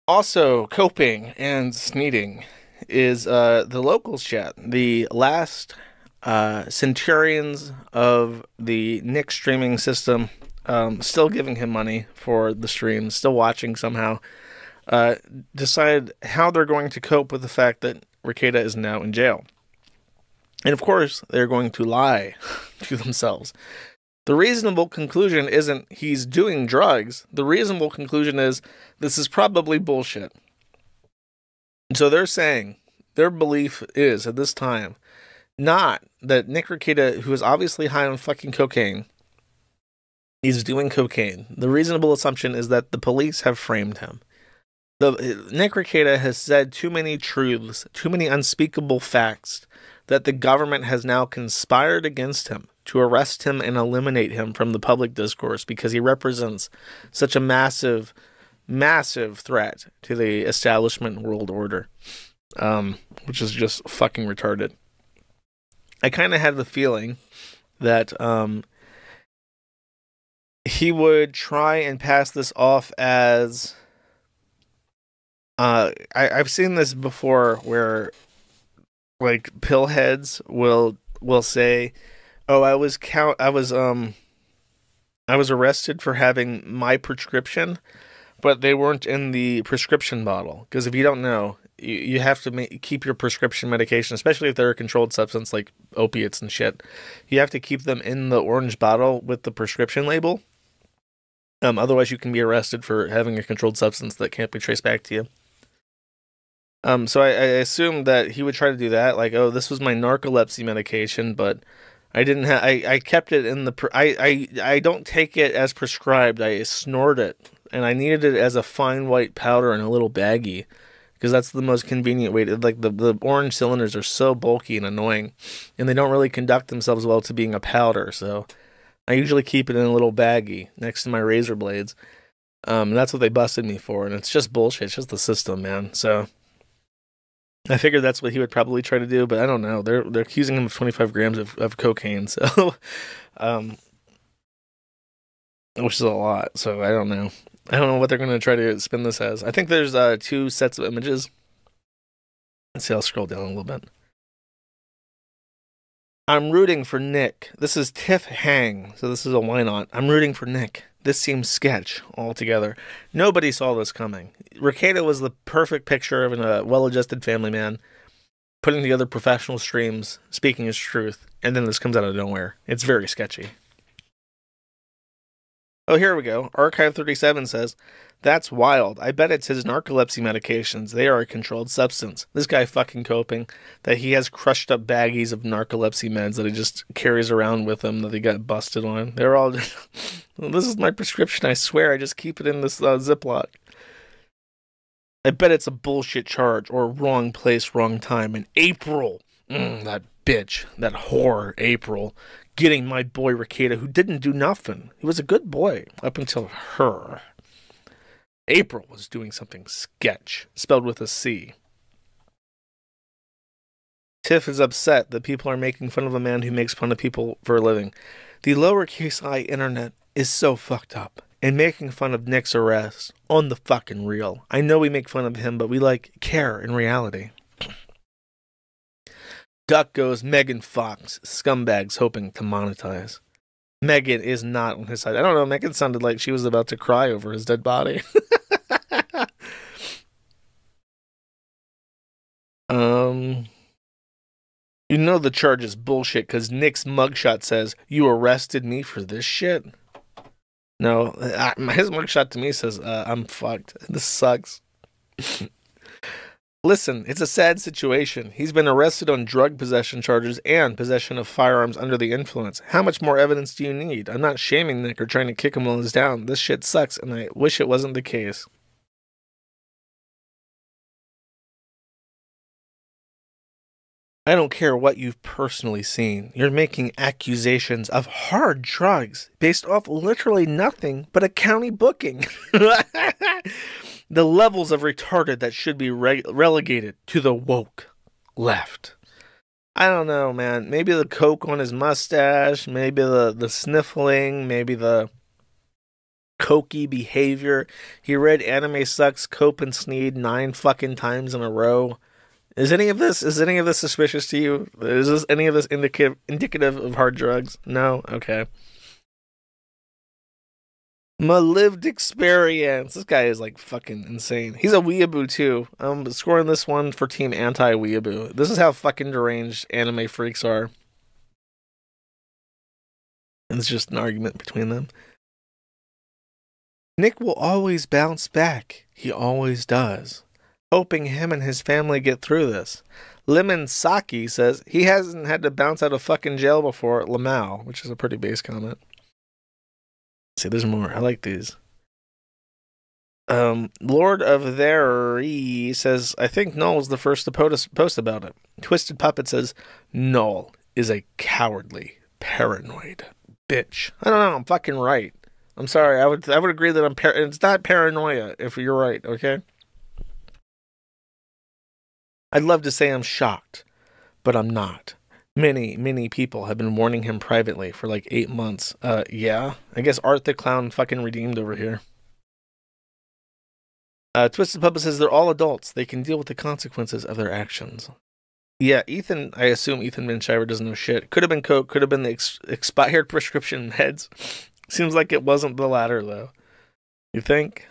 Also, coping and sneezing is the locals chat. The last centurions of the Nick streaming system, still giving him money for the streams, still watching somehow, uh, decide how they're going to cope with the fact that Rekieta is now in jail. And of course, they're going to lie to themselves. The reasonable conclusion isn't he's doing drugs. The reasonable conclusion is this is probably bullshit. So they're saying their belief is at this time not that Nick Rekieta, who is obviously high on fucking cocaine, is doing cocaine. The reasonable assumption is that the police have framed him. Nick Rekieta has said too many truths, too many unspeakable facts that the government has now conspired against him to arrest him and eliminate him from the public discourse because he represents such a massive, massive threat to the establishment world order, which is just fucking retarded. I kind of had the feeling that he would try and pass this off as I've seen this before where like pillheads will say, "Oh, I was arrested for having my prescription, but they weren't in the prescription bottle." Because if you don't know, you have to keep your prescription medication, especially if they're a controlled substance like opiates and shit. You have to keep them in the orange bottle with the prescription label. Otherwise, you can be arrested for having a controlled substance that can't be traced back to you. So I assumed that he would try to do that, like, oh, this was my narcolepsy medication, but I didn't have. I kept it in the. I don't take it as prescribed. I snort it, and I needed it as a fine white powder in a little baggie, because that's the most convenient way to. Like the orange cylinders are so bulky and annoying, and they don't really conduct themselves well to being a powder. So I usually keep it in a little baggie next to my razor blades. That's what they busted me for, and it's just bullshit. It's just the system, man. So. I figured that's what he would probably try to do, but I don't know. They're accusing him of 25 grams of cocaine, so um, which is a lot. So I don't know. I don't know what they're going to try to spin this as. I think there's two sets of images. Let's see. I'll scroll down a little bit. I'm rooting for Nick. This is Tiff Hang, so this is a why not. I'm rooting for Nick. This seems sketch altogether. Nobody saw this coming. Rekieta was the perfect picture of a well-adjusted family man putting together professional streams, speaking his truth, and then this comes out of nowhere. It's very sketchy. Oh, here we go. Archive 37 says, "That's wild. I bet it's his narcolepsy medications. They are a controlled substance. This guy fucking coping that he has crushed up baggies of narcolepsy meds that he just carries around with him that he got busted on. They're all just, well, this is my prescription. I swear. I just keep it in this Ziploc. I bet it's a bullshit charge or wrong place, wrong time. In April, that bitch, that whore, April, getting my boy Rekieta, who didn't do nothing. He was a good boy up until her. April was doing something sketch, spelled with a C. Tiff is upset that people are making fun of a man who makes fun of people for a living. The lowercase I internet is so fucked up. And making fun of Nick's arrest on the fucking real. I know we make fun of him, but we care in reality. Duck goes Megan Fox. Scumbags hoping to monetize. Megan is not on his side. I don't know. Megan sounded like she was about to cry over his dead body. You know the charge is bullshit because Nick's mugshot says, "You arrested me for this shit?" No, his mugshot to me says, "I'm fucked. This sucks." Listen, it's a sad situation. He's been arrested on drug possession charges and possession of firearms under the influence. How much more evidence do you need? I'm not shaming Nick or trying to kick him while he's down. This shit sucks, and I wish it wasn't the case. I don't care what you've personally seen. You're making accusations of hard drugs based off literally nothing but a county booking. The levels of retarded that should be relegated to the woke left. I don't know, man. Maybe the coke on his mustache, maybe the sniffling, maybe the cokey behavior. He read Anime Sucks, Cope and Sneed 9 fucking times in a row. Is any of this suspicious to you? Is this any of this indicative of hard drugs? No? Okay. My lived experience. This guy is like fucking insane. He's a weeaboo too. I'm scoring this one for team anti-weeaboo. This is how fucking deranged anime freaks are. And it's just an argument between them. Nick will always bounce back. He always does. Hoping him and his family get through this. Lemon Saki says he hasn't had to bounce out of fucking jail before at Lamau, which is a pretty base comment. See, there's more. I like these. Lord of There says, I think Null's the first to post about it. Twisted Puppet says, Null is a cowardly, paranoid bitch. I don't know. I'm fucking right. I'm sorry. I would agree that it's not paranoia if you're right, okay? I'd love to say I'm shocked, but I'm not. Many people have been warning him privately for like 8 months. Yeah. I guess Art the Clown fucking redeemed over here. Twisted Puppet says they're all adults. They can deal with the consequences of their actions. Yeah, Ethan, I assume Ethan Manshiver doesn't know shit. Could have been coke, could have been the expired prescription meds. Seems like it wasn't the latter, though. You think?